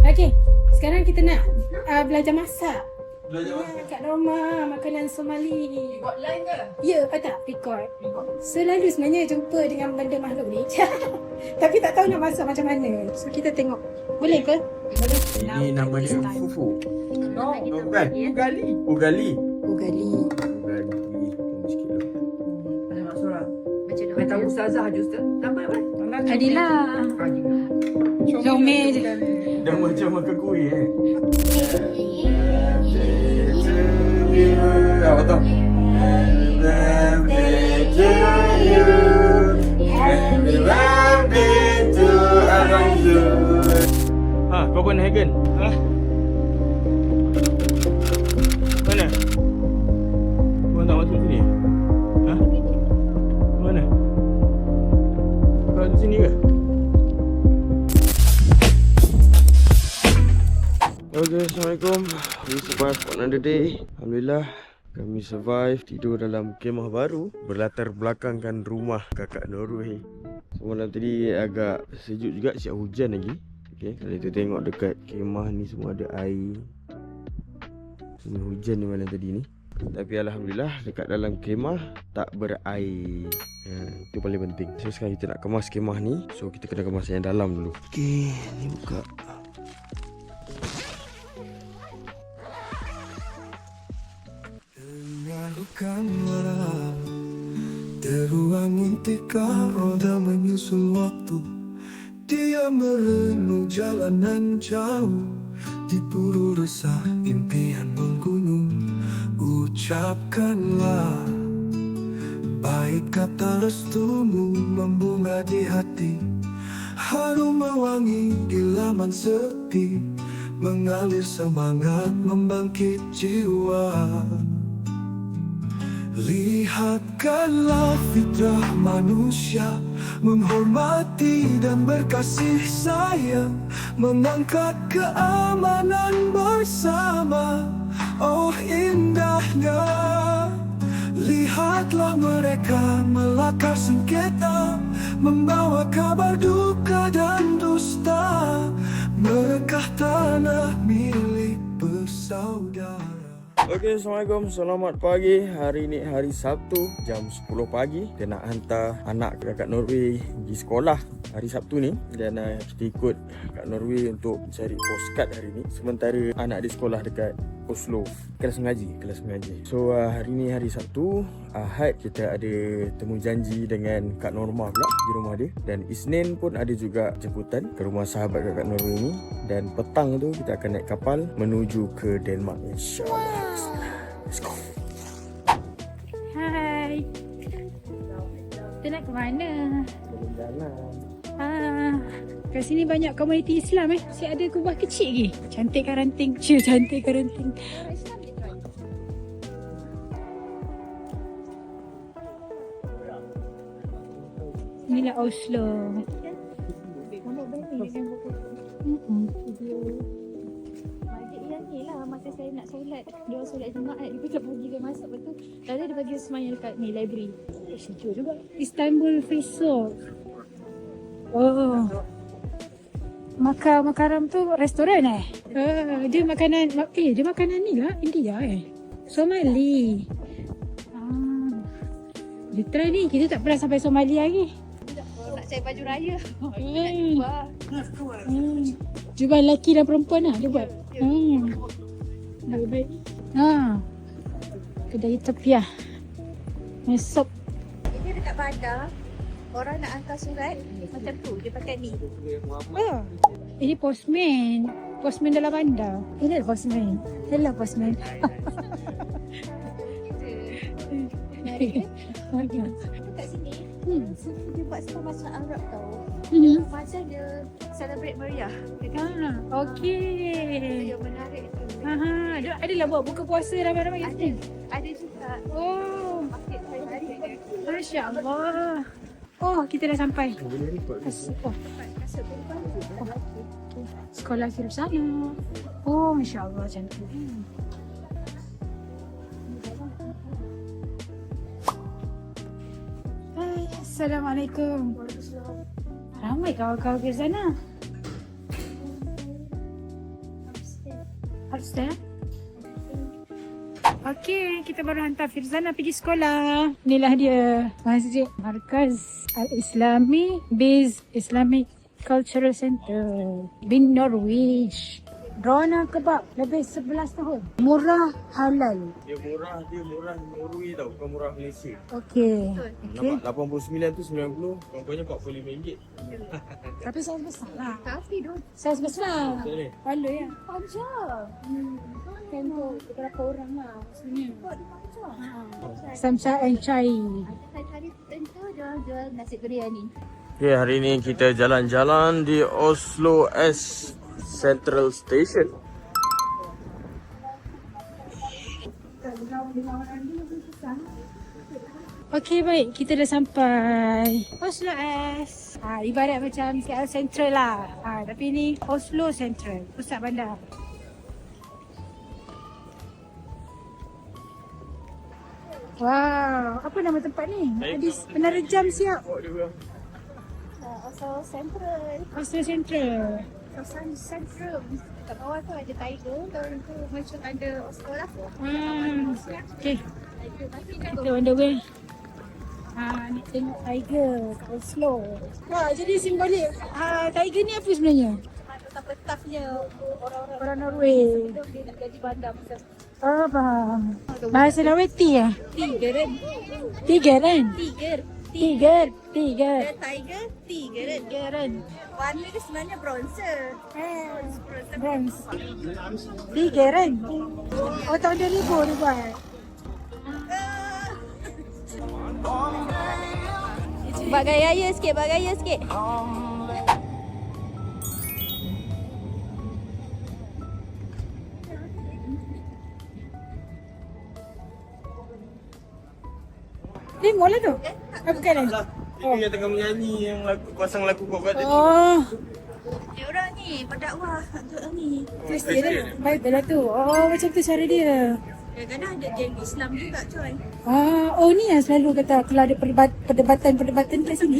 Okey, sekarang kita nak belajar masak. Belajar masak? Kat rumah, makanan Somali. Buat line ke? Ya, tak? Record. Selalu sebenarnya jumpa dengan benda makhluk ni. Tapi tak tahu nak masak macam mana. So, kita tengok. Boleh ke? Boleh. Ini nama dia fufu. No. Bukan. Ugali. Ugali. Ugali. Ugali. Tunggu sikit lah. Ada mak seorang. Saya tahu Ustazah je Ustaz. Nama apa? Adilah. Comel je. Dah macam makan kuih Apa tu? Ha, Copenhagen. Ha? Mana? Kau tak masuk sini? Ha? Mana? Kau masuk sini ke? Okay, Assalamualaikum. We survive another day. Alhamdulillah, kami survive tidur dalam kemah baru berlatar belakangkan rumah kakak Norway. So, malam tadi agak sejuk juga, siap hujan lagi. Okay, kalau kita tengok dekat kemah ni semua ada air. Semua hujan ni malam tadi ni. Tapi Alhamdulillah dekat dalam kemah tak berair. Itu paling penting. So sekarang kita nak kemas kemah ni. So kita kena kemas yang dalam dulu. Okay, ni buka. Lakukanlah teruang intikah roda menyusul waktu. Dia merenung jalanan jauh di buru resah impian menggunung. Ucapkanlah baik kata restumu membunga di hati. Harum mewangi di laman sepi, mengalir semangat membangkit jiwa. Lihatkanlah fitrah manusia, menghormati dan berkasih sayang, mengangkat keamanan bersama. Oh indahnya, lihatlah mereka melakar sengketa, membawa kabar duka dan dusta, merekah tanah milik bersaudara. Okay, Assalamualaikum, selamat pagi. Hari ni hari Sabtu, jam 10 pagi. Kita nak hantar anak kakak Norway pergi sekolah hari Sabtu ni. Dan kita ikut Kak Norway untuk cari postcard hari ni. Sementara anak di sekolah dekat Oslo, kelas mengaji. So hari ni hari Sabtu. Ahad kita ada temu janji dengan Kak Norma pula di rumah dia. Dan Isnin pun ada juga jemputan ke rumah sahabat kakak Norway ni. Dan petang tu kita akan naik kapal menuju ke Denmark, insyaAllah. Let's go. Hai. Kita nak ke mana? Jalan-jalan. Kat sini banyak komuniti Islam Siap ada kubah kecil lagi. Cantik karanting. Cantik karanting. Inilah Oslo. Masa saya nak solat, dia solat Jumaat, dia tak bagi dia masuk betul. Lalu dia bagi semayang dekat ni library. Sejuk juga. Istanbul Friso. Oh. Makaram tu restoran dia makanan dia makanan ni lah India Somali. Dia try ni, kita tak pernah sampai Somali lagi. Nak cari baju raya. Jubah lelaki dan perempuan lah dia buat. Baik-baik. Kedai tepiah. Mesop. Ini dekat bandar. Orang nak hantar surat macam tu, dia pakai ni. Ini postman. Postman dalam bandar. Ini postman. Hello postman. Dekat sini, dia buat sama macam Arab tau. Macam dia celebrate meriah. Okey. Dia menarik tu. Dia adalah buat buka puasa ramai-ramai kat sini. Ada juga. Oh, Market hari-hari dia. Masya Allah. Oh, kita dah sampai. Kasut perempuan. Sekolah kira sana. Oh, Masya Allah, cantik. Hai, Assalamualaikum. Ramai kawan-kawan ke sana. Harusnya. Okey, kita baru hantar Firzana pergi sekolah. Inilah dia, Masjid Markaz Al-Islami Biz Islamic Cultural Center, Bin Norwich. Rona kebab lebih 11 tahun. Murah, halal. Dia murah Norway tau, bukan murah Malaysia. Okey. Nampak 89 tu 90, contohnya RM45. Tapi saiz besar lah. Tapi dong. Saiz besar. Macam ni. Halal ya. Panjang. Kan tu beberapa orang lah maksudnya. Buat dia panjang. Samsa and chai. Hari tertentu dia jual nasi biryani. Okay, hari ni kita jalan-jalan di Oslo S Central Station. Okey, baik. Kita dah sampai Oslo S. Ibarat macam KL Central lah. Tapi ni Oslo Central, pusat bandar. Wow, apa nama tempat ni? Hadis Menara Jam siap. Also Central. Oslo Central. Kawasan Central. Kat bawah tu ada tiger. Dan tu macam ada sekolah. Okay. Kita on the way. Ni tengok tiger kat Oslo. Wah, jadi simbolik. Tiger ni apa sebenarnya? Petah-petahnya orang-orang Orang Norway. dia nak jadi bandar macam Oh, faham. Bahasa Norway ya? tiger kan? Tiger kan? Tiger. Tiger. Tiger, tiger kan? Tigeran. Warna dia sebenarnya bronze. Bronze. Tigeran. Oh, tahun 2000 dia buat. Buat gaya sikit, buat gaya sikit. Ni mula tu? Bukan kan? Itu yang tengah menyanyi, yang pasang lagu kau tadi. Oh, Dia orang ni berdakwah untuk ni. Kristian dia. Baik dah tu. Oh, macam tu cara dia. Kadang-kadang ada geng Islam juga coy. Oh ni yang selalu kata kalau ada perdebatan kat sini.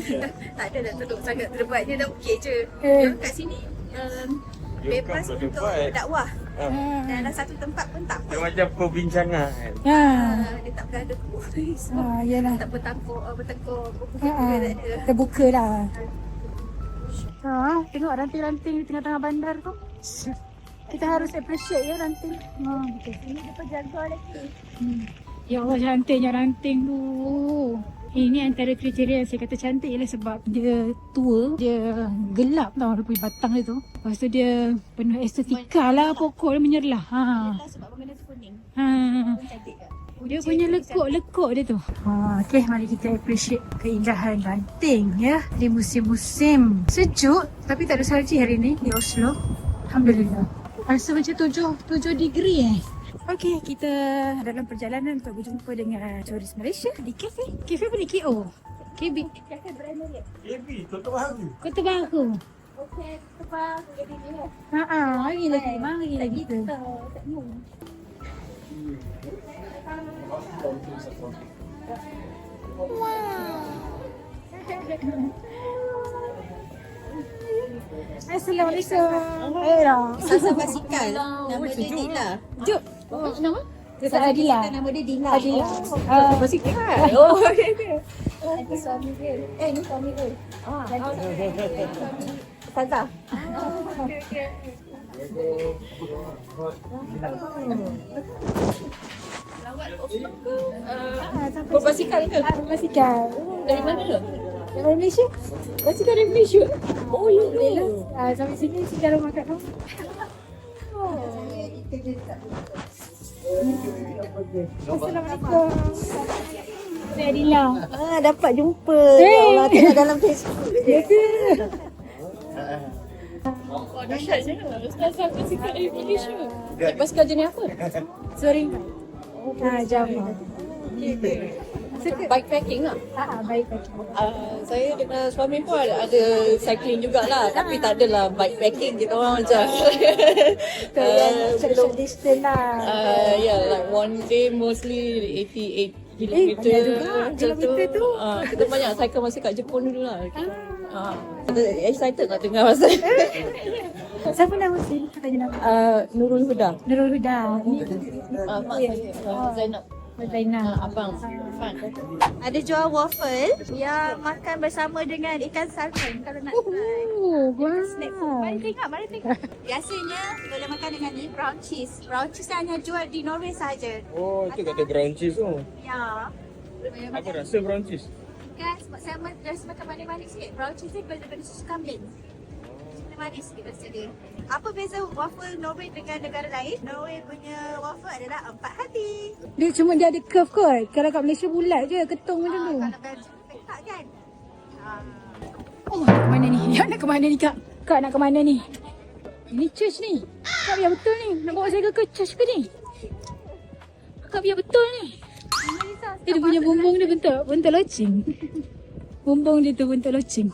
Tak ada dah tolong sangat terdebat. Dia dah okey je. Eh. Dia kat sini Dia bebas bukan untuk berdebat. dakwah. Ha. Dalam satu tempat pun tak Dia apa. macam perbincangan. Dia tak pernah ada polis. Yalah. Tak bertengkar, Terbuka lah. Tengok ranting-ranting di tengah-tengah bandar tu. Kita harus appreciate ya ranting. Betul. Ini dia penjaga lagi. Ya Allah, cantiknya ranting tu. Ini antara kriteria yang saya kata cantik ialah sebab dia tua, dia gelap tau, dia punya batang dia tu. Lepas tu dia penuh estetika lah, pokok dia menyerlah. Yelah sebab benda tu kuning. Pun cantik tak? Dia punya lekuk-lekuk dia tu. Okay, mari kita appreciate keindahan ranting ya. Di musim-musim sejuk, tapi tak ada salji hari ni di Oslo. Alhamdulillah. Rasa macam 7 degree Okay, kita dalam perjalanan untuk berjumpa dengan turis Malaysia di kafe. Kafe apa ni? KO? KB. Cafe brand dia. Ebi, Kota Baru. Kota Baru. Okey, tepat jadi dia. Mari lagi tu. Tak mau. Assalamualaikum. Sasa basikal. Nama dia Dila. Jom. Nama? Dia Adila. Nama dia Dila. Adila. Basikal. Oh, ada suami dia. Ni suami dia. Sasa. Berbasikal ke? Berbasikal. Dari mana tu? Dari Malaysia. Basikal dari Malaysia. Oh, ya. Sampai sini kita rumah kat kamu. Assalamualaikum. Saya Adila. Dapat jumpa. Ya Allah, tengok dalam Facebook. Ya ke? Dahsyat je lah. Ustazah basikal dari Malaysia. Basikal jenis apa? Sorry. Jam. Bikepacking lah. Baik. Saya dengan suami pun ada cycling jugalah. Tapi tak adalah bikepacking. Kita orang macam Social distance lah. yeah, like one day mostly 88 kilometer. banyak juga kilometer tu. Kita banyak cycle masa kat Jepun dulu lah. Excited nak dengar pasal Siapa nama Hussein? Tanya nama. Nurul Huda. Nurul Huda. Ni Mak saya Zainab. Zainab. Abang Irfan. Ada jual waffle yang makan bersama dengan ikan salmon kalau nak try. Oh, Snack food. wow. Mari tengok. Biasanya boleh makan dengan ni brown cheese. Brown cheese hanya jual di Norway saja. Oh, itu kata brown cheese tu. Ya. Apa rasa brown cheese? Kan sebab saya rasa makan manis-manis sikit. Brown cheese ni daripada susu kambing. Manis sikit rasa dia. Apa beza waffle Norway dengan negara lain? Norway punya waffle adalah 4 hati. Dia cuma dia ada curve kot. Kalau kat Malaysia bulat je, ketung macam tu. Kalau Belgium petak kan? Oh, nak ke mana ni? Nak ke mana ni, Kak? Kak nak ke mana ni? Ini church ni. Kak biar betul ni. Nak bawa saya ke church ke ni? Kak biar betul ni. Dia punya bumbung dia bentuk loceng. Bumbung dia tu bentuk loceng.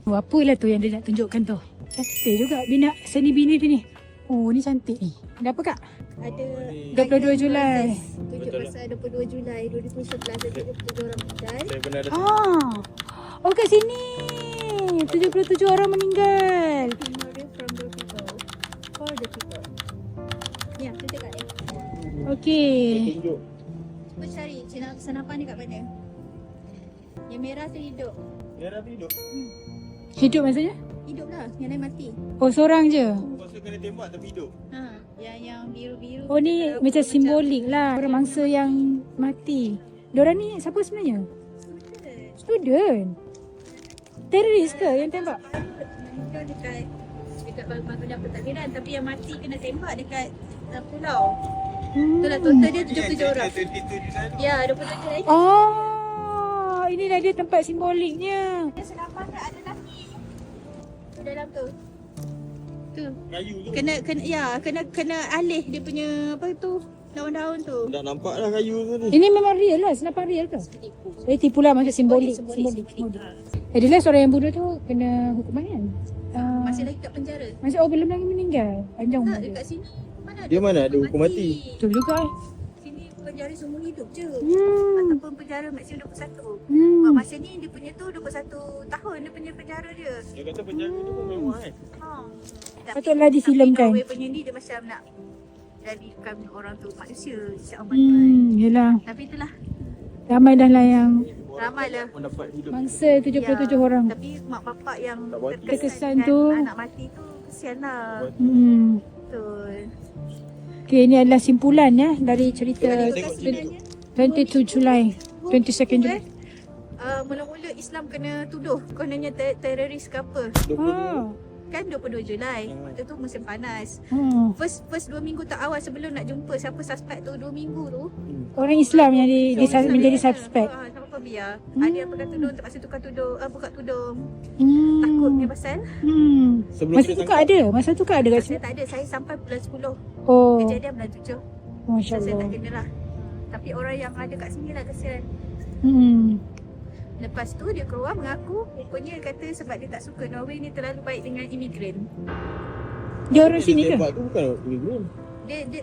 Oh, apalah tu yang dia nak tunjukkan tu. Cantik juga bina seni bina dia ni. Oh, ni cantik ni. Ada apa, Kak? Ada 22 Julai. tunjuk pasal 22 Julai 2011 ada 27 orang meninggal. Saya pernah ada Oh, kat sini. 77 orang meninggal. Memorial from the people for the people. Ya, kita kat ni. Okey. tunjuk. Cuba cari senapan ni kat mana? Yang merah tu hidup. Merah tu hidup. Hidup maksudnya? Hidup lah, yang lain mati. Oh, seorang je. Pasal kena tembak tapi hidup. Ha, yang biru-biru. Oh, ni macam simbolik lah. Orang mangsa yang mati. Diorang ni siapa sebenarnya? Student. Teroris ke yang tembak? Meninggal dekat bangunan pentadbiran, tapi yang mati kena tembak dekat pulau. Itulah total dia 77 orang. Ya, 27 lagi. Oh, inilah dia tempat simboliknya. Dia senapan tak ada lagi. Tu dalam tu. Tu. Kayu tu. Kena alih dia punya apa tu? Daun-daun tu. Dah nampak lah kayu tu ni. Ini memang real lah, senapan real ke? Tipu lah maksud simbolik. Simbolik. Dia seorang yang bunuh tu kena hukuman kan? Masih lagi kat penjara. Masih belum lagi meninggal. Panjang Tak, umur dia. dekat sini. Mana ada? Dia mana ada hukum mati? Betul juga. Sini penjara seumur hidup je. Hmm. Ataupun penjara maksimum 21. Hmm. Masa ni dia punya tu 21 tahun dia punya penjara dia. Dia kata penjara tu pun mewah kan? Ha. Patutlah difilmkan. Norway punya ni dia macam nak jadikan orang tu manusia insya-Allah. Yelah. Tapi itulah Ramai dah lah yang ramailah. Mendapat hidup. mangsa 77 orang. Tapi mak bapak yang Tak mati. Terkesan dengan tu. anak mati tu kesian lah. Betul. Okay, ini adalah simpulan ya dari cerita Tengok sini. 22 Julai, 22nd Julai. Mula-mula Islam kena tuduh kononnya teroris ke apa. 20 Kan 22 Julai. Waktu tu musim panas. Oh. First 2 minggu tak awal sebelum nak jumpa siapa suspek tu 2 minggu tu. Orang Islam yang menjadi suspek. Siapa biar. Ada yang pakai tudung terpaksa tukar tudung, buka tudung. Hmm. Takutnya pasal. Sebelum Masa dia tu kak ada? Masa tu kak ada kat Saya sini? tak ada. Saya sampai bulan 10. Oh, Kejadian bulan 7. Masya So, saya tak Allah. kena lah. Tapi orang yang ada kat sini lah kesian. Lepas tu dia keluar mengaku rupanya kata sebab dia tak suka Norway ni terlalu baik dengan imigran. Dia orang sini ke? tembak tu bukan imigran. Dia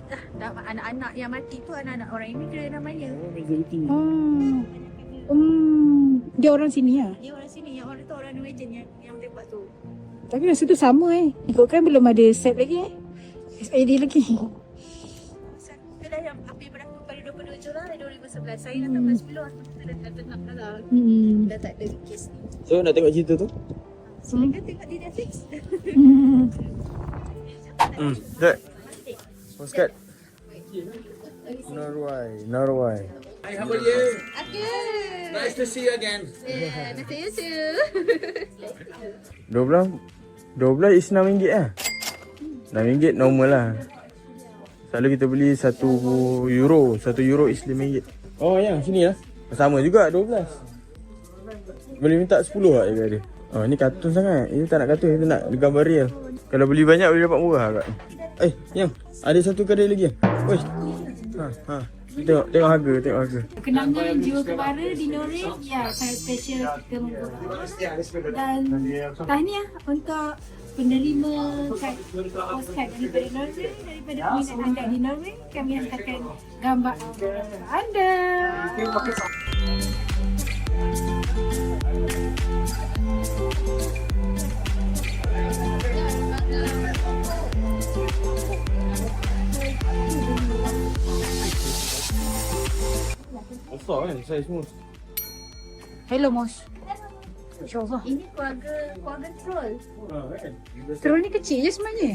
anak-anak yang mati tu anak-anak orang imigran namanya. Oh, majoriti. Oh. Dia orang sini lah. Dia orang sini, yang orang tu orang Norwegian yang tembak tu. Tapi masa tu sama Ikutkan belum ada set lagi SID lagi. Itulah yang apa yang berlaku pada 22 Julai 2011. Saya dah bulan 10 kita dah tenang dah lah. Dah tak ada kes ni. So nak tengok cerita tu? Silakan tengok di Netflix. Dek. Postcard. Norway. Hi, how are you? Okay. Nice to see you again. Yeah, nice to you too. 12 is RM6 lah. RM6 normal lah. Selalu kita beli 1 euro. 1 euro is RM5. Oh yang sini lah. Sama juga 12. Boleh minta 10 lah dia ada. Oh ni kartun sangat. Ini tak nak kartun, kita nak gambar real. Kalau beli banyak boleh dapat murah kat ni. Yang ada satu kedai lagi. Oi. Tengok harga. Kenangan jiwa kebara di Norway sangat special kita membuat. Dan tahniah untuk penerima postcard daripada Norway, daripada peminat anda di Norway. Kami hantarkan gambar anda. besar kan saiz semua. Hello, Mos. InsyaAllah. Ini keluarga troll. Troll ni kecil je sebenarnya.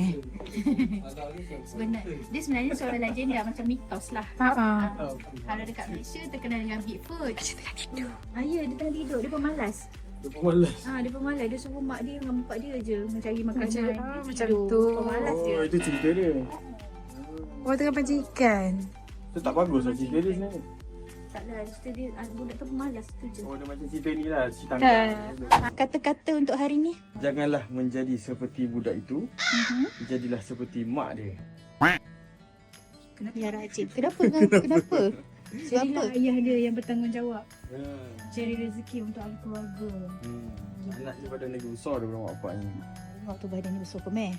Dia sebenarnya seorang legenda macam mitos lah. Kalau dekat Malaysia terkenal dengan Bigfoot. Dia tengah tidur. Ya, dia tengah tidur. Dia pemalas. Dia pemalas. Dia suruh mak dia dengan bapak dia je mencari makanan. Macam tu. Pemalas dia. Oh, itu cerita dia. Oh, tengah pancing ikan. Itu tak bagus lah cerita dia sebenarnya. Taklah, cerita dia budak tu pemalas tu je. Oh, dia macam cerita ni lah, cerita tangga. Kata-kata untuk hari ni. Janganlah menjadi seperti budak itu. Jadilah seperti mak dia. Kenapa ya rajin? Kenapa? Kenapa? Jadilah ayah dia yang bertanggungjawab. Cari rezeki untuk ahli keluarga. Anak daripada negeri besar daripada mak bapaknya. Tengok tu badan dia besar pemeh.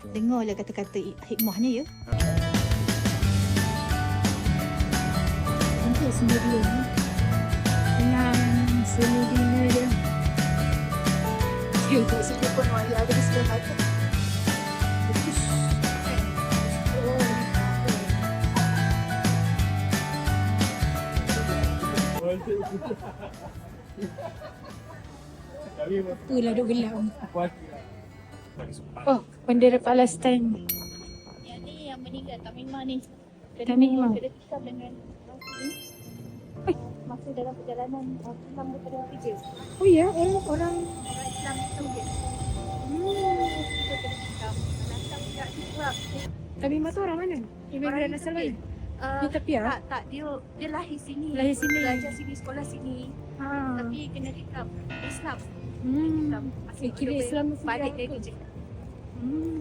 Dengarlah kata-kata hikmahnya ya. Nanti sendiri ni. Dengan seludina dia. Dia tak sedih pun ayah ada di sebelah mata. Itulah duk gelap. Oh, bendera Palestin. Yang ni yang meninggal Tamimah ni. Tamimah. Kena tikam dengan masa dalam perjalanan Islam daripada kerja. Oh ya, orang Islam tu je. Kita kena tikam. Nasab tidak tikam. Tamimah tu orang mana? Imigran asal mana? Dia tapiah? Tak. Dia lahir sini. Lahir sini. Belajar sini, sekolah sini. Tapi kena tikam. Islam. Kira Islam mesti balik dari kerja.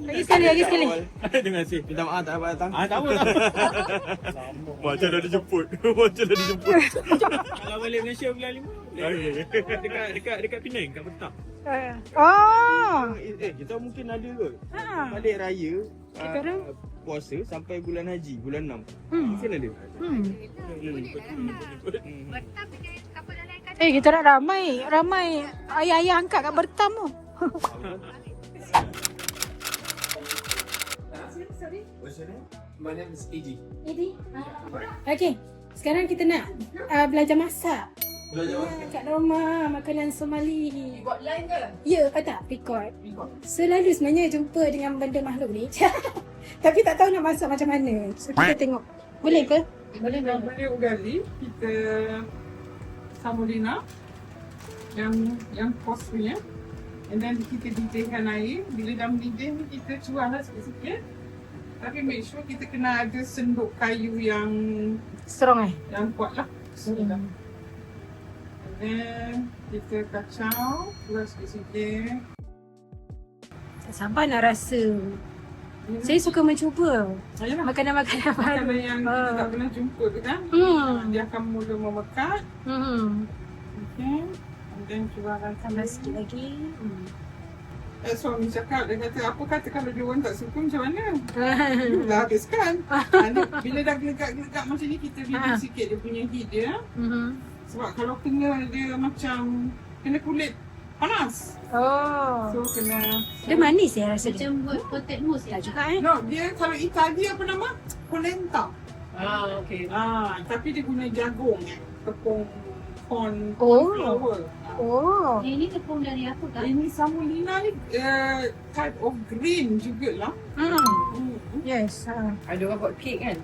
Lagi sekali. Terima kasih. Minta maaf tak dapat datang. Tak apa. Macam dah dijemput. Kalau balik Malaysia bulan 5. Dekat Penang, kat Betang. Kita mungkin ada kot. Balik raya. Sekarang? Puasa sampai bulan haji, bulan 6. Mungkin ada. Kita nak ramai ayah-ayah angkat kat Bertam tu. My name is Eddie. Okey, sekarang kita nak belajar masak. Kat rumah, makanan Somali. Buat line ke? Ya, tak? Record. Selalu sebenarnya jumpa dengan benda makhluk ni. Tapi tak tahu nak masak macam mana. So kita tengok. Boleh ke? Boleh ugali, kita samulina yang kos punya. And then kita didihkan air. Bila dah mendidih ni kita cuah lah sikit-sikit. Tapi make sure kita kena ada senduk kayu yang Strong yang kuat lah. And then kita kacau, keluar sikit-sikit. Tak sabar nak rasa. Saya suka mencuba Ayolah. makanan-makanan baru. Makanan yang kita tak pernah jumpa tu kan. Dia akan mula memekat. Okay. And then keluarkan Tambah sikit lagi. Suami cakap, dia kata, apa kata kalau dia orang tak suka macam mana? Dah habiskan. Bila dah gelegak-gelegak macam ni, kita reduce sikit dia punya heat dia. Sebab kalau kena dia macam, kena kulit panas. So kena... Dia manis ya rasa dia. Macam buat potato mousse Tak ya. juga No, dia kalau Itali apa nama? Polenta. Okay. Tapi dia guna jagung, tepung corn Oh. flour. Oh. Ini tepung dari apa kan? Ini samulina ni type of grain jugalah. Yes. Ada orang buat kek kan?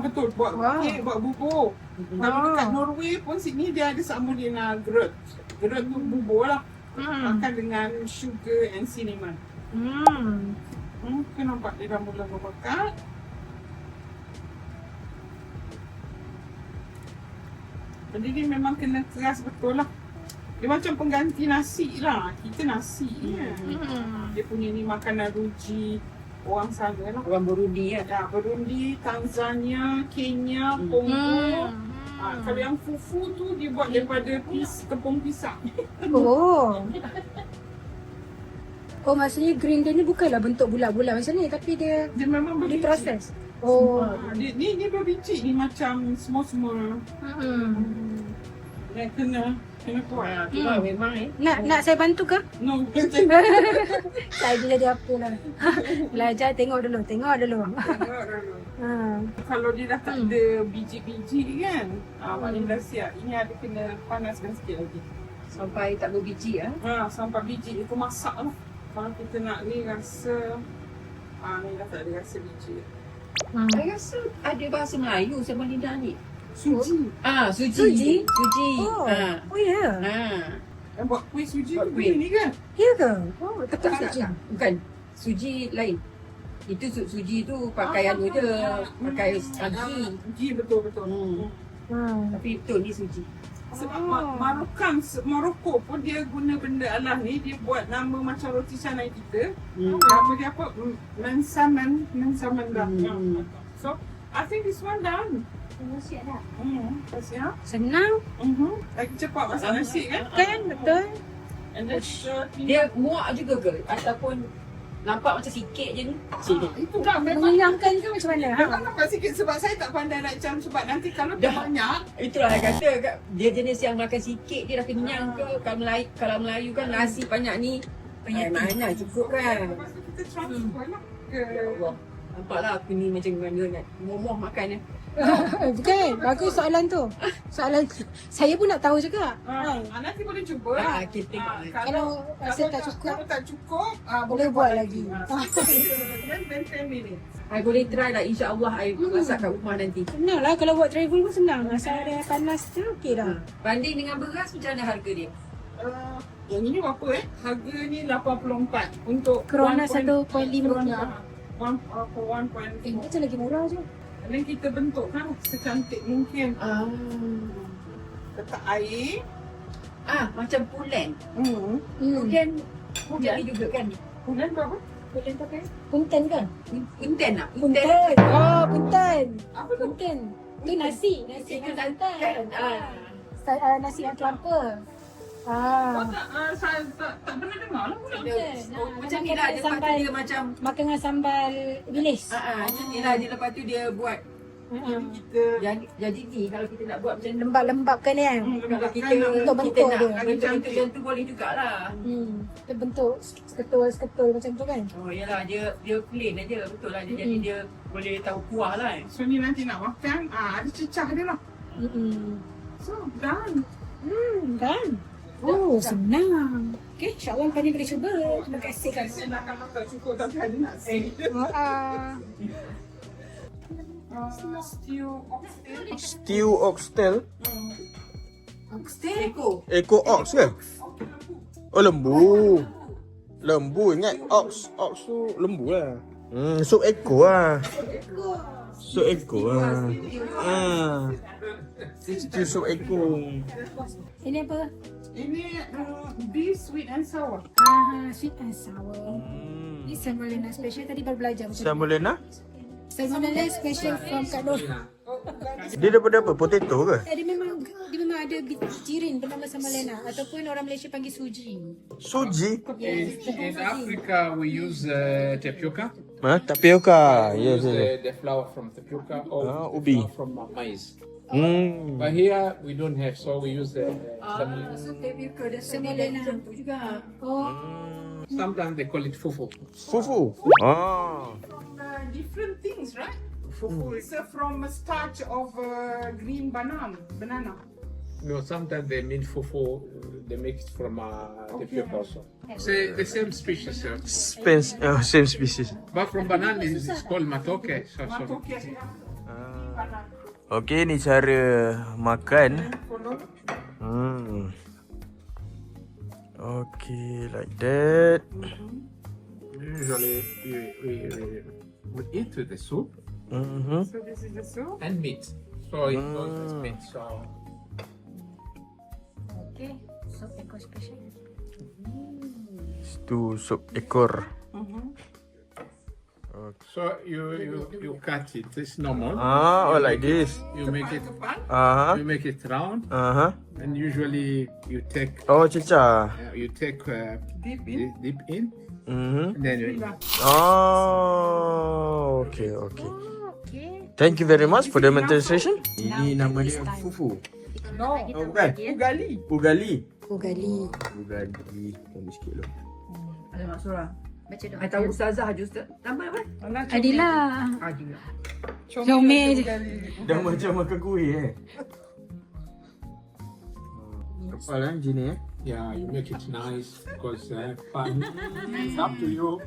Betul. Buat kek, buat bubur. Kalau dekat Norway pun sini dia ada samulina gröt. Gröt tu bubur lah. Makan dengan sugar and cinnamon. Kita nampak dia dah mula membekat. Jadi ni memang kena keras betul lah. Dia macam pengganti nasi lah. Kita nasi dia punya ni makanan ruji orang sana lah. Orang Burundi kan? Ya, Burundi, Tanzania, Kenya, Congo. Kalau yang fufu tu dia buat daripada tepung pisang. Oh, maksudnya green dia ni bukanlah bentuk bulat-bulat macam ni, tapi dia Dia memang berbiji. diproses. Oh. Dia berbiji ni macam semua-semua. Kena kuat. Itulah memang Nak saya bantu ke? No, Saya jadi apa lah. Belajar tengok dulu. kalau dia dah tak ada biji-biji kan, maknanya dah siap. Ini ada kena panaskan sikit lagi. sampai tak berbiji Sampai biji itu masak lah. Kalau kita nak ni rasa, ni dah tak ada rasa biji. Saya rasa ada bahasa Melayu sama Linda ni. Suji. Suji. Oh ya. Buat kuih suji Buat tu kuih. ni kan? Ya ke? Oh, tak. Bukan. Suji lain. Itu suji tu pakai anu je, pakai ragi. Suji betul-betul. Tapi betul ni suji. Sebab Maroko pun dia guna benda alam ni, dia buat nama macam roti canai kita. Nama dia apa? Mensaman dah. So, I think this one done. Siap dah. Siap. Senang. Lagi cepat masak nasi kan? Kan? Betul. And then Dia muak juga ke? Ataupun nampak macam sikit je ni? itu dah memang Mengenyangkan ke macam mana? memang nampak sikit sebab saya tak pandai nak jam sebab nanti kalau dah banyak Itulah saya kata, dia jenis yang makan sikit je dah kenyang ke? Kalau Melayu kan nasi banyak ni, mana cukup kan? lepas tu kita transfer lah ke Allah. Nampaklah aku ni macam mana nak momoh makan Bukan. Bagus soalan tu. Saya pun nak tahu juga. nanti boleh cuba. kita tengok. Kalau rasa tak cukup, kalau tak cukup boleh buat lagi. Then 10 minutes. I boleh try lah, insya-Allah I masak kat rumah nanti. Senang lah. Kalau buat travel pun senang. Asal ada panas tu, okey dah. Banding dengan beras macam mana harga dia? Yang ini berapa Harga ni 84 untuk Corona 1.5 Corona 1.5. macam lagi murah je. Dan kita bentukkan secantik mungkin. Letak air. Macam pulen. Hmm. Pulen ni juga kan? Kemudian berapa? Punten tu kan? Punten kan? Punten tak? Punten. Oh, punten. Apa tu? Punten. Tu nasi. Nasi dengan santan. Nasi yang kelapa. Saya tak pernah dengar lah pula. Macam ni lah, lepas tu dia macam Makan dengan sambal bilis. macam ni lah, dia lepas tu dia buat. Kita Jadi ni kalau kita nak buat macam ni, Lembab-lembapkan ni kan? kalau kita bentuk-bentuk nak dia. bentuk macam tu boleh jugalah. Kita bentuk seketul macam tu kan? Oh yalah, dia plain aja, betul lah. Dia jadi dia boleh tahu kuah lah. So ni nanti nak makan, ada cecah dia lah. So done. Kan? Oh, senang. Okay, insyaAllah kali boleh cuba. Terima kasih kan. Saya nak kalau tak cukup tapi ada nasi. Stew oxtail. Eko. Ekor ox ke? Oh, lembu. Lembu, ingat ox. Ox tu lembu lah. Sup ekor lah. Sup ekor lah. Stew sup ekor. Ini apa? Ini beef sweet and sour. Sweet and sour. Ini semolina special. Tadi baru belajar macam Semolina? Semolina special from Kak Nur. Dia daripada apa? Potato ke? Dia memang ada jirin bernama semolina. Ataupun orang Malaysia panggil suji. Suji? In Africa, we use tapioca. Tapioca. Yes, yes. The flour from tapioca or ubi. from maize. Hmm. But here we don't have, so we use the So dia semolina tu juga. Oh. sometimes they call it fufu. Fufu. Different things, right? Fufu is from a starch of green banana. No, sometimes they mean fufu. They make it from tapioca also. Say the same species, Same species. but from banana it's called matoke. So. Okay, ni cara makan. Okay, like that. Usually we eat with the soup So this is the soup. and meat. So it goes with meat. So Okay. Sup ekor special. Stew sup ekor. So you cut it. It's normal. Oh, like this. You make it. Uh-huh. You make it round, Uh-huh. and usually you take Oh, cecah. dip in, Mm-hmm. and then you eat. Oh, okay, okay. Okay. Thank you very much for the demonstration. Ini nama dia fufu. No. Oh, bukan. Ugali. Ugali. Ugali. Ugali. Tunggu sikit dulu. Alamak Surah. Baca doa. I tahu Ustazah je Ustaz. Tambah apa? Adila. Adilah. Comel. Dah macam makan kuih Kepala macam ni Yeah, you make it nice because fun. It's up to you.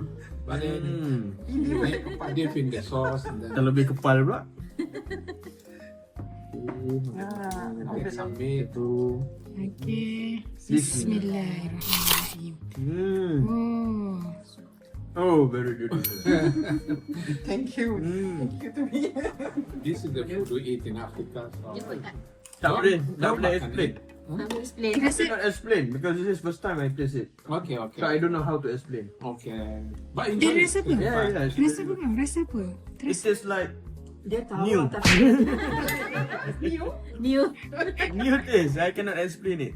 But then you dip in the sauce and then Terlebih kepal pula. get some meat too. Okay. Bismillahirrahmanirrahim. Oh, very good. Thank you. This is the food we eat in Africa. So. Tak boleh explain. Explain. I cannot explain because this is first time I taste it. Okay, So I okay. don't know how to explain. Okay. But Dia enjoy rasa it. apa? Yeah, it's Rasa very apa? good. Rasa apa? It tastes like Dia tahu New. tapi New. new taste. I cannot explain it.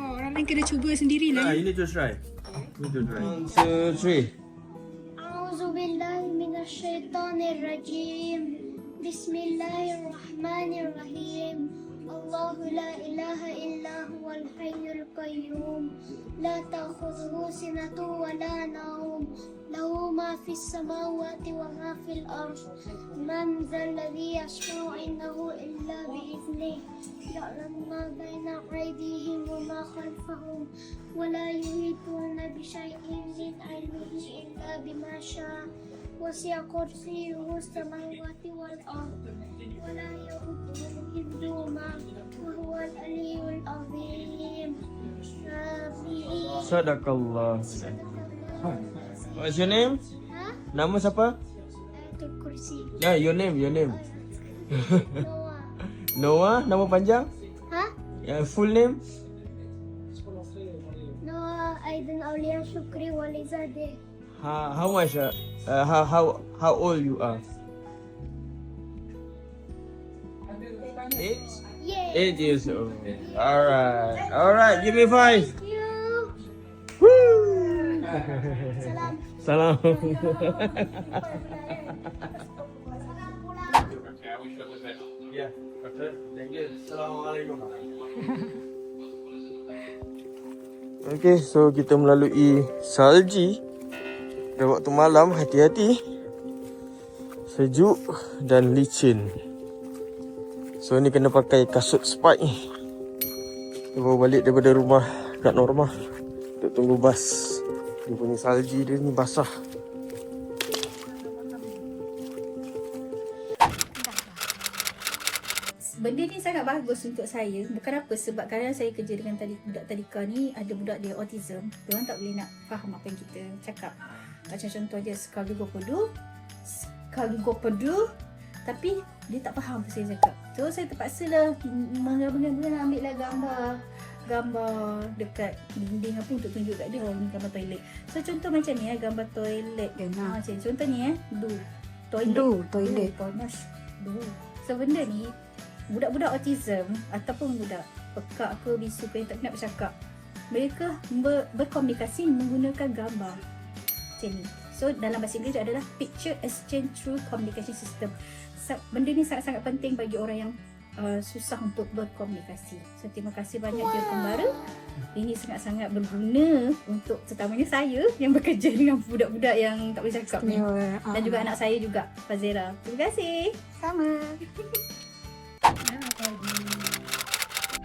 Orang lain kena cuba sendirilah. You need to try. You need to try. 1, 2, 3. أعوذ بالله من الشيطان الرجيم بسم الله الرحمن الرحيم الله لا إله إلا هو الحي القيوم لا تأخذه سنة ولا نوم له ما في السماوات وما في الأرض من ذا الذي يشفع عنده إلا بإذنه يعلم ما بين أيديهم وما خلفهم ولا يحيطون بشيء من علمه إلا بما شاء وسع كرسيه السماوات والأرض ولا يؤوده حفظهما وهو العلي العظيم آمين. Sadaqallah. What's your name? ها؟ Nama siapa? الكرسي Yeah, your name. نوى Noah, nama panjang? ها؟ Full name? نوى أيضا أولياء شكري ولزاده How much? How old you are? 8? Yay! 8 years old. Alright. Give me 5. Thank you. Woo! Salam. Salam. Okay, I wish you the best. Yeah. Thank you. Assalamualaikum. Okay, so kita melalui salji dah waktu malam, hati-hati. Sejuk dan licin. So ni kena pakai kasut spike ni. Kita bawa balik daripada rumah kat Norma untuk tunggu bas. Dia punya salji dia ni basah. Benda ni sangat bagus untuk saya. Bukan apa, sebab kadang saya kerja dengan budak tadika ni, ada budak dia autism. Dia orang tak boleh nak faham apa yang kita cakap. Macam contoh je, sekali go pedu, tapi dia tak faham apa saya cakap. So saya terpaksa lah ambil lah gambar dekat dinding apa untuk tunjuk kat dia, ni gambar toilet. So contoh macam ni gambar toilet kan. Macam contoh ni toilet. So benda ni budak-budak autism ataupun budak pekak ke bisu ke yang tak nak bercakap, mereka berkomunikasi menggunakan gambar macam ni. So dalam bahasa Inggeris adalah Picture Exchange Through Communication System. Benda ni sangat-sangat penting bagi orang yang susah untuk berkomunikasi. So terima kasih banyak Dear Kembara. Ini sangat-sangat berguna untuk terutamanya saya yang bekerja dengan budak-budak yang tak boleh cakap ni. Dan juga anak saya juga, Fazera. Terima kasih. Sama.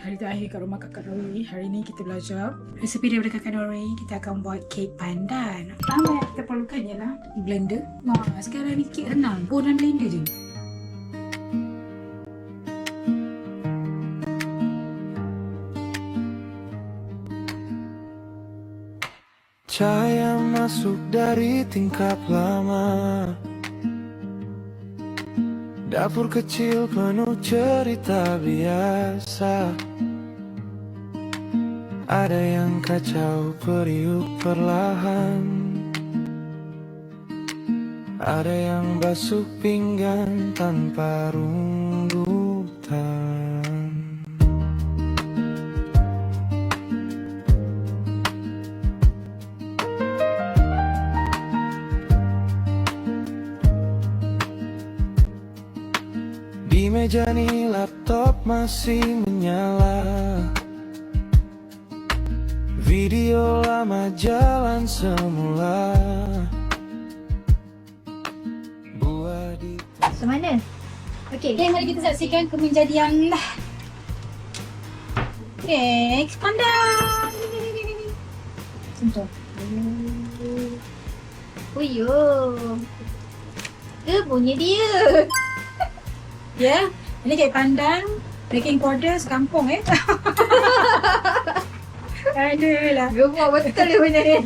Hari terakhir kat rumah Kakak Nori. Hari ni kita belajar resepi daripada Kakak Nori. Kita akan buat kek pandan. Pertama yang kita perlukan ialah blender. Sekarang ni kek senang. Pun blender je. Cahaya masuk dari tingkap lama. Dapur kecil penuh cerita biasa. Ada yang kacau periuk perlahan. Ada yang basuh pinggan tanpa rundutan. Di meja nih laptop masih menyala, video lama jalan semula. Buah di So mana? Okay. Okay, mari kita saksikan kemenjadian lah. Okay, pandang. Contoh. Uyo. Bunyi dia. Ya, ini kayak pandang. Baking powder sekampung Aduh lah. Gemuk betul dia punya ni.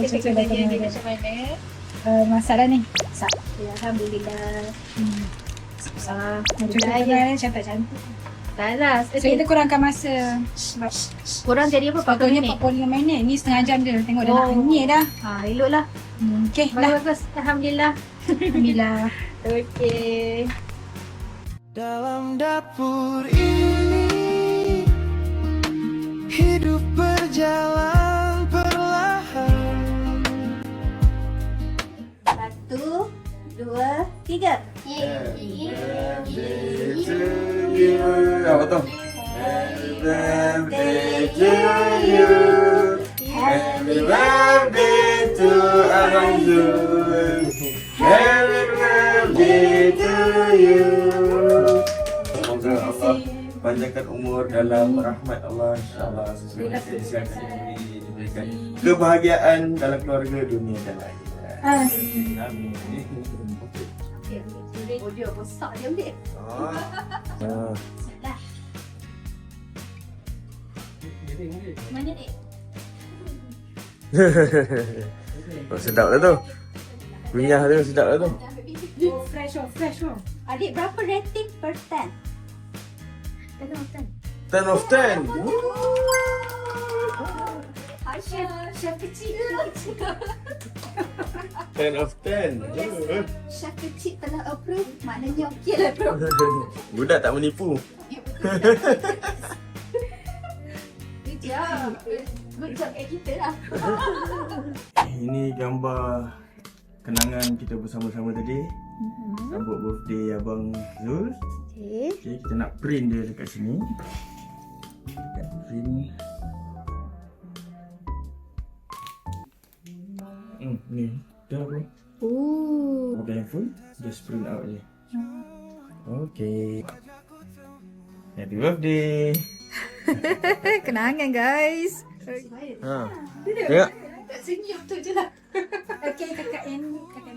Kita Kita tengok dia macam mana. masalah ni. Masak. Ya, Alhamdulillah. Alhamdulillah. Cantik-cantik. Tak lah. So, kita kurangkan masa. Korang jadi apa? Patutnya 45 minit. Ni setengah jam je. Tengok dah nak hanyir dah. Elok lah. Okay lah. Bagus. Alhamdulillah. Alhamdulillah. Okay. dalam dapur ini, hidup berjalan perlahan. 1, 2, 3. Apa tu? Happy birthday to you. Happy birthday to you. Happy birthday to you. Semoga Allah panjangkan umur dalam rahmat Allah, insyaAllah. Sesuai yang diberikan kebahagiaan dalam keluarga, dunia dan akhirat. Amin. Audio besar dia ambil. Mana ni? Oh, sedap lah tu. Kunyah tu sedap lah tu. Fresh. Adik berapa rating per 10? 10 of 10. Chef kecil. 10 of 10. Chef kecil telah approve. Maknanya okey lah bro. Budak tak menipu. Good job. Good job kat kita lah. Ini gambar kenangan kita bersama-sama tadi. Sambut birthday Abang Zul. Okay. Okay, kita nak print dia dekat sini. Dekat print. Ni. Dah bro. Pakai handphone, just print out je. Okay. Happy birthday. Kenangan guys. Tengok. Tak senyum tu je lah. Okay, kakak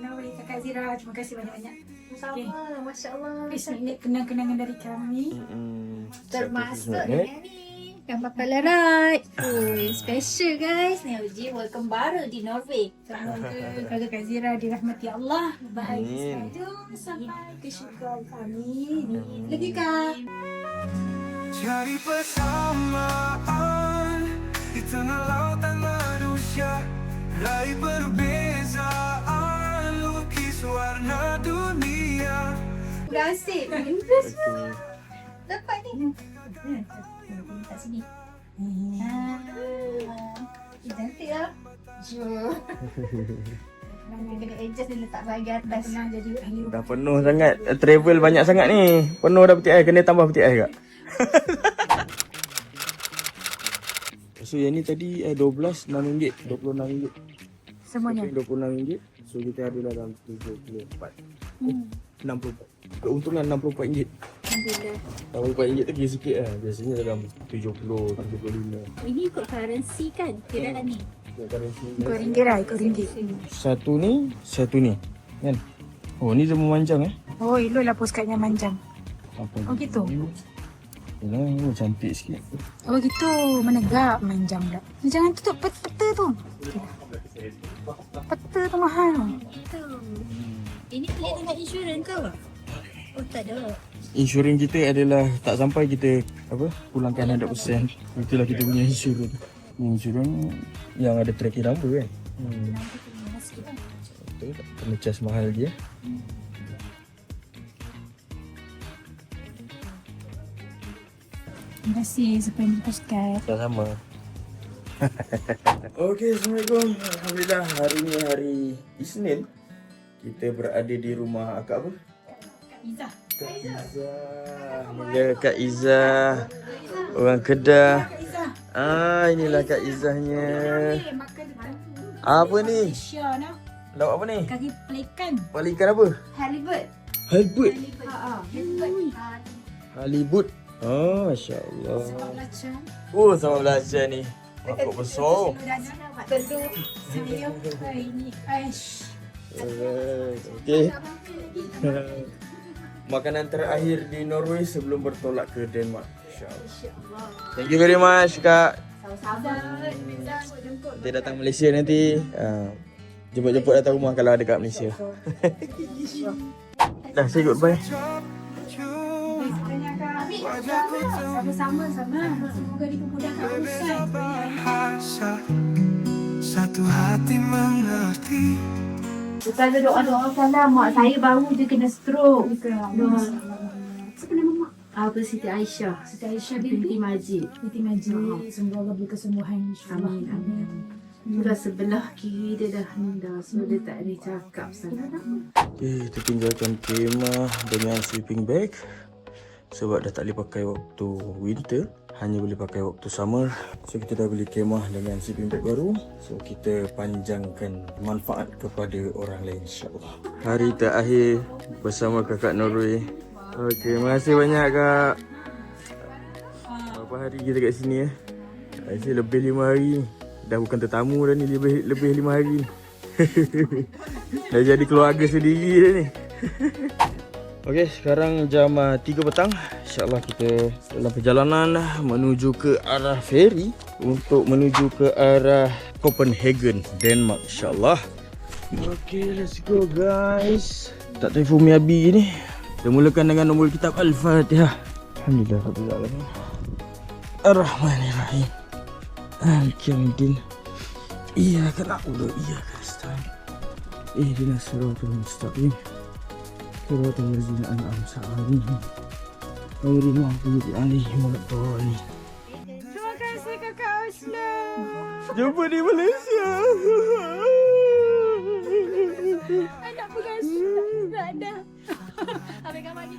Nawi, kakak Zira, terima kasih banyak-banyak. Sama, Masya Allah. Ini kenang-kenangan dari kami. Termasuk dengan ni gambar Polaroid. Special guys. Ni Uji welcome baru di Norway. Semoga keluarga Kak Zira dirahmati Allah, bahagia selalu sampai ke syurga kami. Lagi Kak. Cari persamaan di tengah lautan manusia, raih perbezaan, lukis warna dunia. Dah asyik. Interest pun. Dapat ni. Kat sini. Cantik lah. Kena adjust dia letak bahagian atas. Jadi ahli Dah penuh sangat. Travel banyak sangat ni. Penuh dah peti ais. Kena tambah peti ais kak. So yang ni tadi 12, RM6. RM26. semuanya. RM26. So kita ada dalam 74. 64. Keuntungan RM64. Alhamdulillah. RM64 tu kira sikit lah. Biasanya dalam 70, 75. Ini ikut currency kan? Kiraan ni. Ikut ringgit lah, ikut ringgit. Satu ni kan? Oh ni dia memanjang Oh, eloklah postcardnya manjang. Apa Oh gitu. Yalah, cantik sikit. Oh gitu, menegak manjang pula. Jangan tutup peta tu. Peta tu mahal. Itu. Ini beli dengan insurans ke? Oh tak ada. Insurans kita adalah tak sampai kita pulangkan 100%. Itulah kita punya insurans. Insurans yang ada tracking number kan. Betul tak? Kena charge mahal dia. Terima kasih siapa yang postcard. Sama-sama. Okey, Assalamualaikum. Alhamdulillah hari ni hari Isnin. Kita berada di rumah akak apa? Izzah. Kak Izzah. Inilah Kak Izzah. Orang Kedah. Inilah Kak Izzahnya. Apa ni? Malaysia nah. Lauk apa ni? Kaki pelikan. Pelikan apa? Halibut. Halibut. Halibut. Halibut. Oh, Masya Allah. Sambal belacan. Oh, sambal belacan ni. Mangkuk besar. Telur. Saya hari ni aish. Okey. Makanan terakhir di Norway sebelum bertolak ke Denmark. InsyaAllah. Thank you very much, Kak. Nanti datang Malaysia nanti. Jemput-jemput datang rumah kalau ada kat Malaysia. Dah, say goodbye. Sama-sama. Semoga dimudahkan urusan. bahasa satu hati mengerti. Ustazah doa-doakanlah mak saya baru je kena stroke. Doa. Siapa nama mak? Apa Siti Aisyah? Siti Aisyah Binti Majid. Binti Majid. Semoga Allah beri kesembuhan insyaAllah. Amin. Dah sebelah kiri dia dah hendak, so dia tak boleh cakap sangat. Kita tinggalkan kemah dengan sleeping bag sebab dah tak boleh pakai waktu winter, hanya boleh pakai waktu summer. So kita dah beli kemah dengan sleeping bag baru, so kita panjangkan manfaat kepada orang lain insyaAllah. Hari terakhir bersama kakak Norway. Okey, terima kasih banyak kak. Berapa hari kita kat sini Saya lebih 5 hari. Dah bukan tetamu dah ni, lebih 5 hari. Dah jadi keluarga sendiri dah ni. Okey, sekarang jam 3 petang. InsyaAllah kita dalam perjalanan menuju ke arah feri untuk menuju ke arah Copenhagen, Denmark insyaAllah. Okey, let's go guys. Tak telefon Miyabi ni. Kita mulakan dengan nombor kitab Al-Fatihah. Alhamdulillah Rabbil Alamin. Ar-Rahmanir-Rahim. Maliki yaumiddin. Iyyaka na'budu wa iyyaka nasta'in. Ihdinas siratal mustaqim. Siratal ladzina an'amta 'alaihim ghairil maghdubi 'alaihim waladdallin. Terima kasih kakak Oslo. Jumpa di Malaysia. Anak pengasuh tak ada. Ambil gambar ni.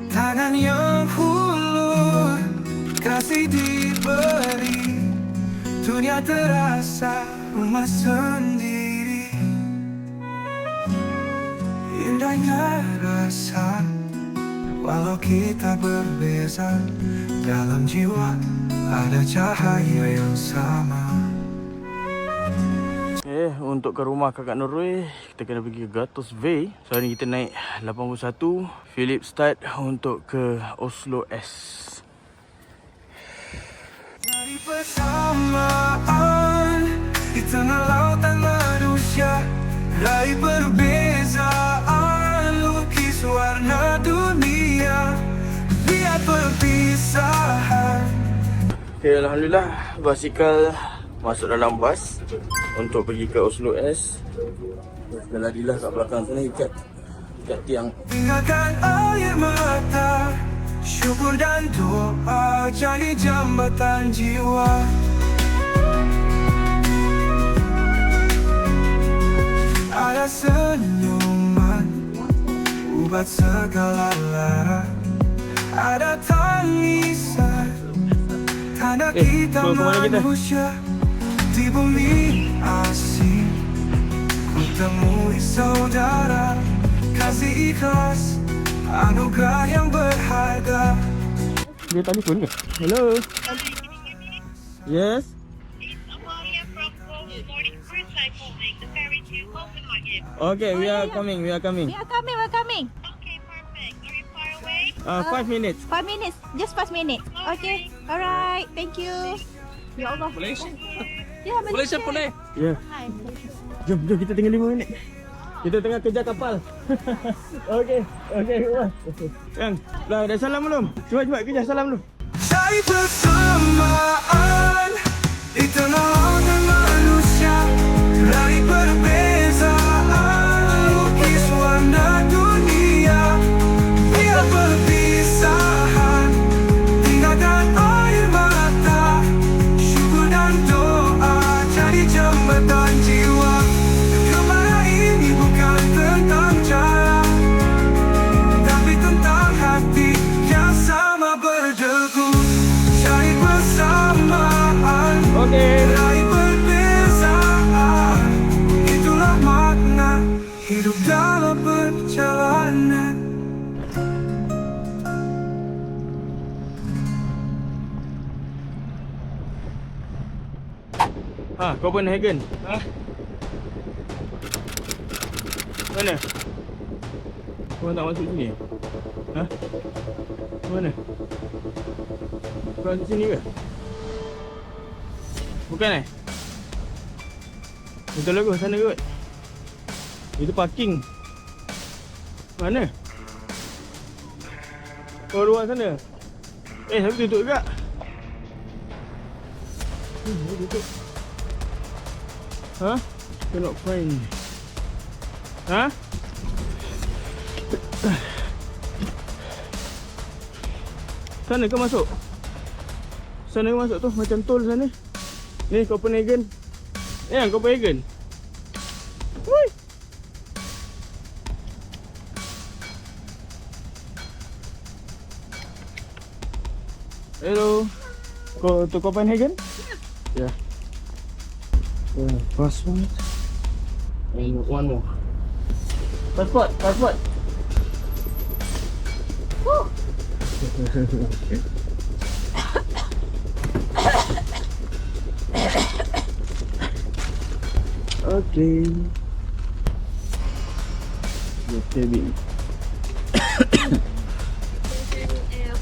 Tangan yang hulur, kasih diberi, dunia terasa rumah sendiri. Indahnya rasa, walau kita berbeza, dalam jiwa ada cahaya yang sama. Untuk ke rumah kakak Norway, kita kena pergi ke Gatos-Vey. So hari ni kita naik 81 Philip Stad untuk ke Oslo S. Dari persamaan di tengah lautan manusia, dari perbezaan lukis warna dunia, biar perpisahan. Okay, Alhamdulillah basikal masuk dalam bas untuk pergi ke Oslo S. Basikal Adilah kat belakang sana ikat tiang. Tinggalkan air mata, syukur dan doa jadi jambatan jiwa. Ada senyuman, ubat segala lara. Ada tangisan, tanda kita manusia di bumi asing. Ku temui saudara, kasih ikhlas, anugerah yang berharga. Dia telefon ke? Hello. Yes. Okay, we are coming. We are coming. Okay, perfect. Are you far away? 5 minutes. 5 minutes. Just 5 minutes. Okay. Alright. Thank you. Ya Allah. Malaysia. Ya, Malaysia boleh. Ya. Jom kita tinggal 5 minit. Kita tengah kejar kapal. Okey. Yang, dah salam belum? Cepat kejar salam dulu. Cari persamaan di tengah lautan manusia, dari perbezaan lukis warna dunia, biar perpisahan tinggalkan air mata, syukur dan doa jadi jembatan jiwa. Kemana ini bukan tentang jarak, hidup dalam perjalanan. Copenhagen. Mana? Kau tak masuk sini? Mana? Kau masuk sini ke? Bukan Betul lah kot, sana kot. Itu parking. Mana? Kau luar sana. Tapi tutup juga. Tutup. Cannot find. Sana ke masuk? Sana ke masuk tu, macam tol sana. Ni Copenhagen. Copenhagen. Hui. Hello. Go to Copenhagen? Yeah. Passport. And one more. Passport. Woo. Okay.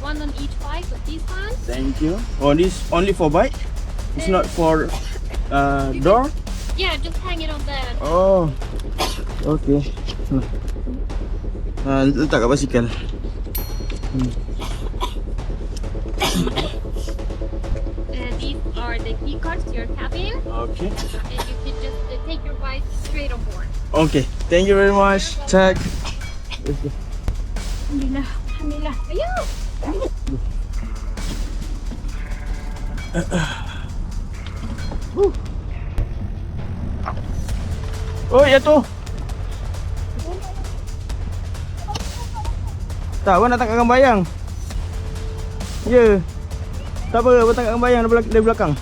One on each bike of this one. Thank you. Oh, this only for bike? It's not for door? Yeah, just hang it on there. Oh. Okay. Letak kat basikal. These are the key cards to your cabin. Okay. And you can just take your bike straight on board. Okay. Thank you very much. Check. Alhamdulillah. Ayo. Oh, jatuh. Tak, abang nak tangkapkan bayang. Ya. Tak apa, abang tangkapkan bayang dari belakang.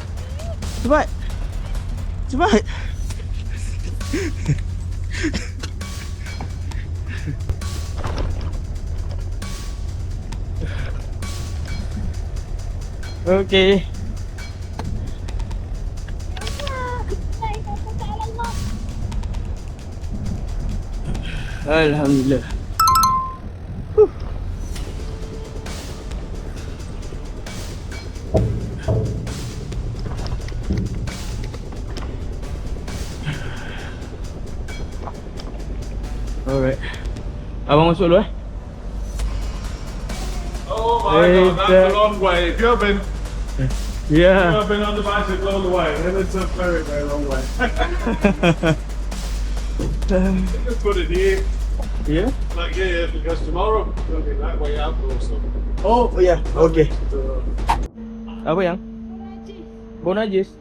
Cepat. Okay. Alhamdulillah. Alright. Abang masuk dulu Oh my god, that's a long way. If you have been Yeah. on the bicycle all the way, then it's a very, very long way. Just put it here. Yeah? Like here, because tomorrow we'll be that way out also. Oh, yeah. Okay. Apa yang? Bau najis.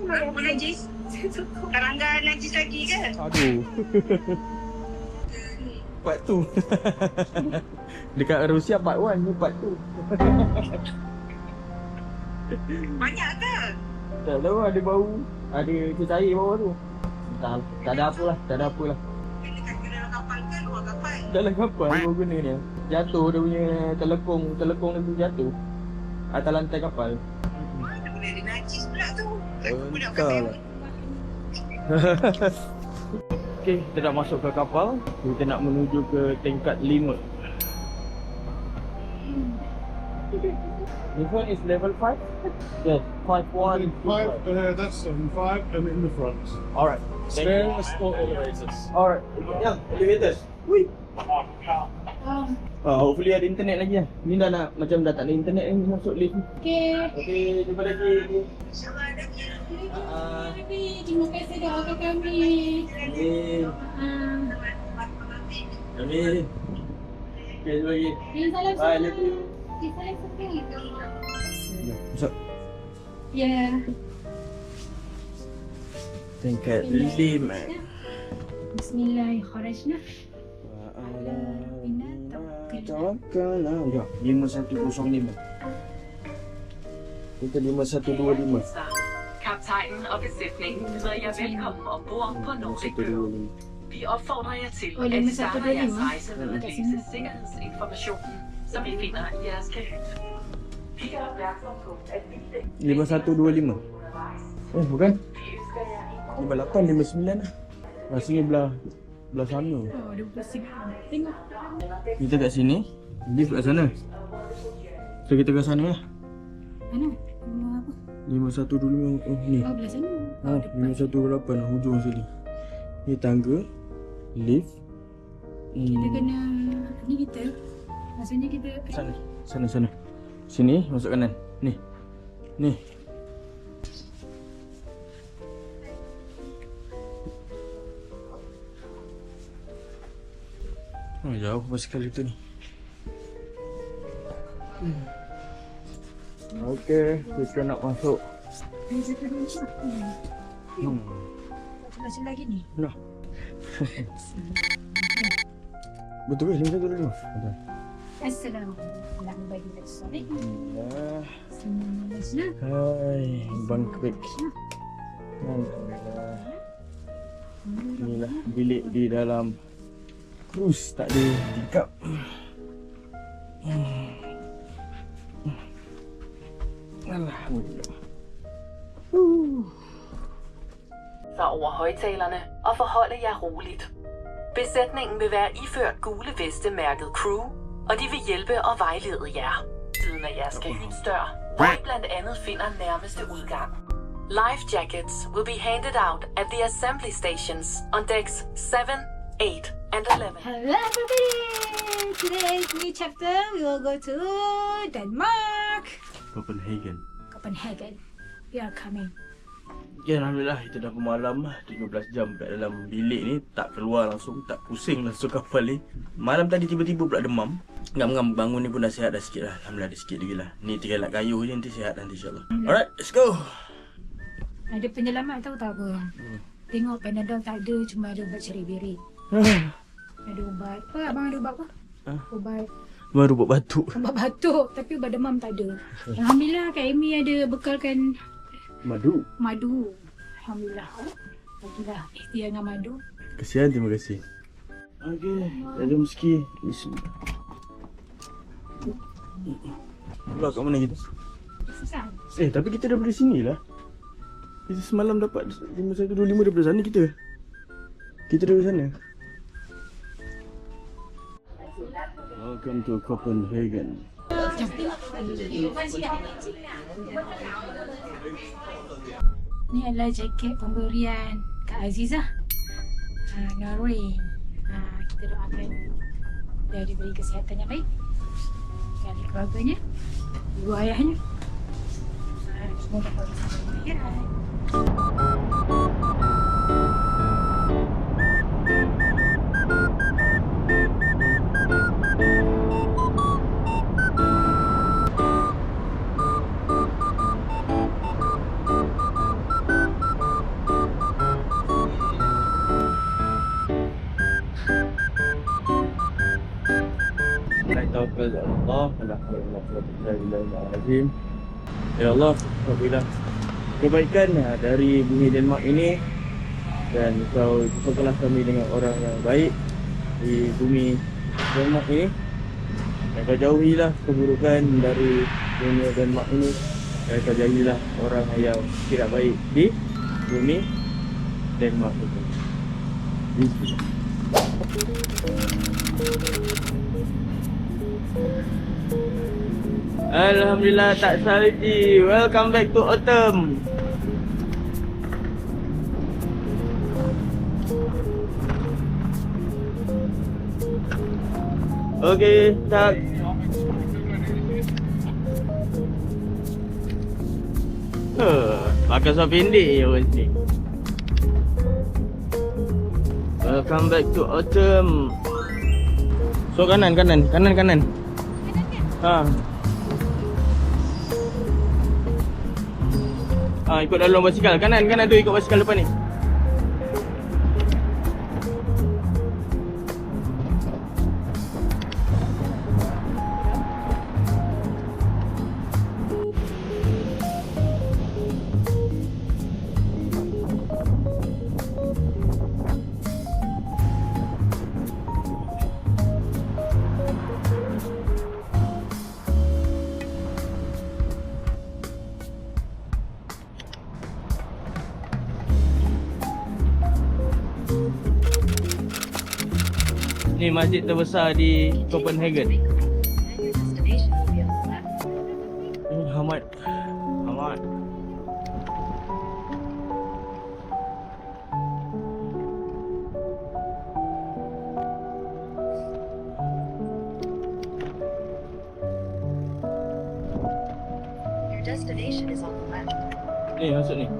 Bau najis? Karangga najis lagi ke? Aduh. Part tu. Dekat Rusia part 1 ni part 2. Banyak ke? Tak tahu, ada bau. Ada cair bawah tu. Tak ada apalah. Dekat dalam kapal ke luar kapal? Dalam kapal baru guna ni. Jatuh dia punya telekong dia pun jatuh atas lantai kapal. Mana boleh ada najis pula tu? Entah lah. Okay, kita dah masuk ke kapal. Kita nak menuju ke tingkat 5. This one is level 5? Yes, 5-1. 5, that's 5 and in the front. Alright. Stairs or elevators? Alright. Yeah, elevators. Wih. Hopefully ada internet lagi lah. Ni dah nak, macam dah tak ada internet ni masuk lift ni. Okay, jumpa lagi. InsyaAllah ada ke? Terima kasih doakan kami. Amin. Okay, jumpa lagi. Salam. Bye, love you. Salam sekali. Masuk. Ya. Tingkat 5. Bismillahirrahmanirrahim. Tawakkalna. Ya, 5105. Kita 5125. Kaptajn og besætningen byder jer velkommen ombord på Nordic Blue. Vi opfordrer jer til Oh, at 5125. starte jeres rejse med at Kat læse sini. sikkerhedsinformationen, som I finder i jeres kahyt. Vi gør opmærksom på, at bilen 5125. Bukan? 5859 lah. Rasanya belah sana. Oh, dia pusing. Tengok. Kita kat sini, lift kat sana. So kita ke sana lah. Mana? Rumah apa? 5125. Oh ni. Oh, belah sana. Oh, 5128 hujung sini. Ni tangga, lift. Kita kena... Ni kita. Maksudnya kita... Sana. Sini, masuk kanan. Ni. Oh, jauh basikal itu ni. Okey, kita nak masuk. Ini satu rumah. Macam lagi ni. Nah. Betul ke 5125? Betul. Assalamualaikum. Ya. Bismillah. Hai, Bang Kwek. Inilah bilik di dalam cruise, tak ada tingkap. Alhamdulillah. sig over højtalerne og forholde jer roligt. Besætningen vil være iført gule veste mærket Crew, og de vil hjælpe og vejlede jer. Siden af jeres kahytdør, hvor I blandt andet finder nærmeste udgang. Life jackets will be handed out at the assembly stations on decks 7, 8 and 11. Hello everybody! Today's new chapter, we will go to Denmark. Copenhagen. We are coming. Ya, Alhamdulillah, kita dah bermalam 13 jam kat dalam bilik ni. Tak keluar langsung, tak pusing langsung kapal ni. Malam tadi tiba-tiba pula demam. Ngam-ngam bangun ni pun dah sihat dah sikit lah. Alhamdulillah ada sikit lagi lah. Ni tinggal nak kayuh je, nanti sihat nanti insyaAllah. Alright, let's go! Ada penyelamat tahu tak apa? Tengok Panadol tak ada, cuma ada ubat ceri-beri. Ada ubat, apa abang ada ubat apa? Ubat Baru buat batuk. Ubat batuk, tapi ubat demam tak ada. Alhamdulillah Kak Amy ada bekalkan Madu. Alhamdulillah. Bagilah ikhtiar dengan madu. Kesian, terima kasih. Okey, dah jom ski. Bismillah. Pulang kat mana kita? Susah. Tapi kita dah dari sini lah. Kita semalam dapat 5125 daripada sana kita. Kita dari sana. Welcome to Copenhagen. Ni adalah jaket pemberian Kak Azizah, Norway. Kita doakan dia diberi kesihatan yang baik dan keluarganya, ibu ayahnya. Semoga dapat bersama akhirat. Tawakkal Allah, Alhamdulillahirrahmanirrahim. Ya Allah, apabila kebaikan dari bumi Denmark ini dan kau jumpakanlah kami dengan orang yang baik di bumi Denmark ini, dan kau jauhilah keburukan dari bumi Denmark ini, dan kau jauhilah orang yang tidak baik di bumi Denmark ini. Alhamdulillah tak salji. Welcome back to autumn. Okay, tak. Pakai suara pendek je orang sini. Welcome back to autumn. So kanan. Ikut dalam basikal. Kanan tu ikut basikal depan ni. Ni masjid terbesar di Copenhagen. Ini Hamad. Your destination is on the left. Ni masuk ni.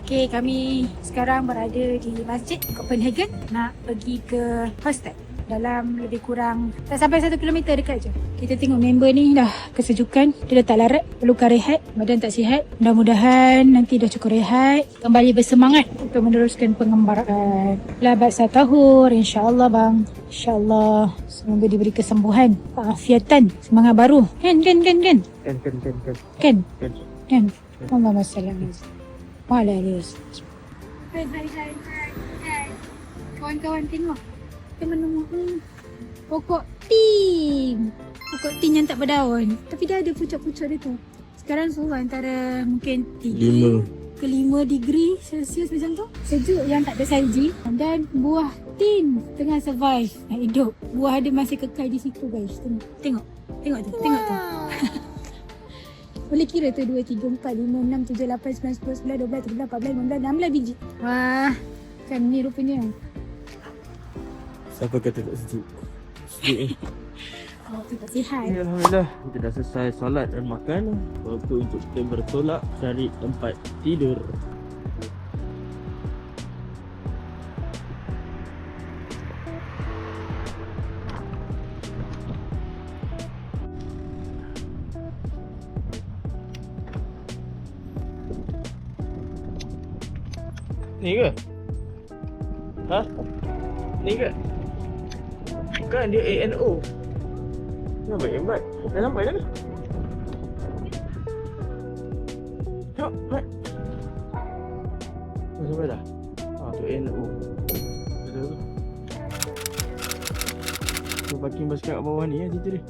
Okey, kami sekarang berada di Masjid Copenhagen nak pergi ke hostel. Dalam lebih kurang tak sampai 1 kilometer dekat je. Kita tengok member ni dah kesejukan. Dia dah tak larat, perlukan rehat, badan tak sihat. Mudah-mudahan nanti dah cukup rehat, kembali bersemangat untuk meneruskan pengembaraan. Labat satahur, insya-Allah bang. InsyaAllah semoga diberi kesembuhan, keafiatan, semangat baru. Kan? Kan. Kan? Allahumma salli ala Wala Alias. Hai. Kawan-kawan tengok. Kita menunggu pokok tin. Pokok tin yang tak berdaun. Tapi dah ada pucuk-pucuk dia tu. Sekarang suhu antara mungkin 3 ke 5 degree Celsius macam tu. Sejuk yang tak ada salji. Dan buah tin tengah survive. Nak hidup. Buah dia masih kekal di situ guys. Tengok tu. Boleh kira tu 2, 3, 4, 5, 6, 7, 8, 9, 10, 11, 12, 13, 14, 16 biji. Wah, kan ni rupanya. Siapa kata tak sejuk? Sejuk ni. Oh, tu tak sihat. Alhamdulillah, kita dah selesai solat dan makan. Waktu untuk kita bertolak cari tempat tidur. Ni ke? Ha? Ni ke? Kan dia ANO. Nampak. Dah sampai dah ke? Tengok, Mat. Dah sampai dah? Tu ANO. Betul. Tu parking basikal kat bawah ni cerita dia.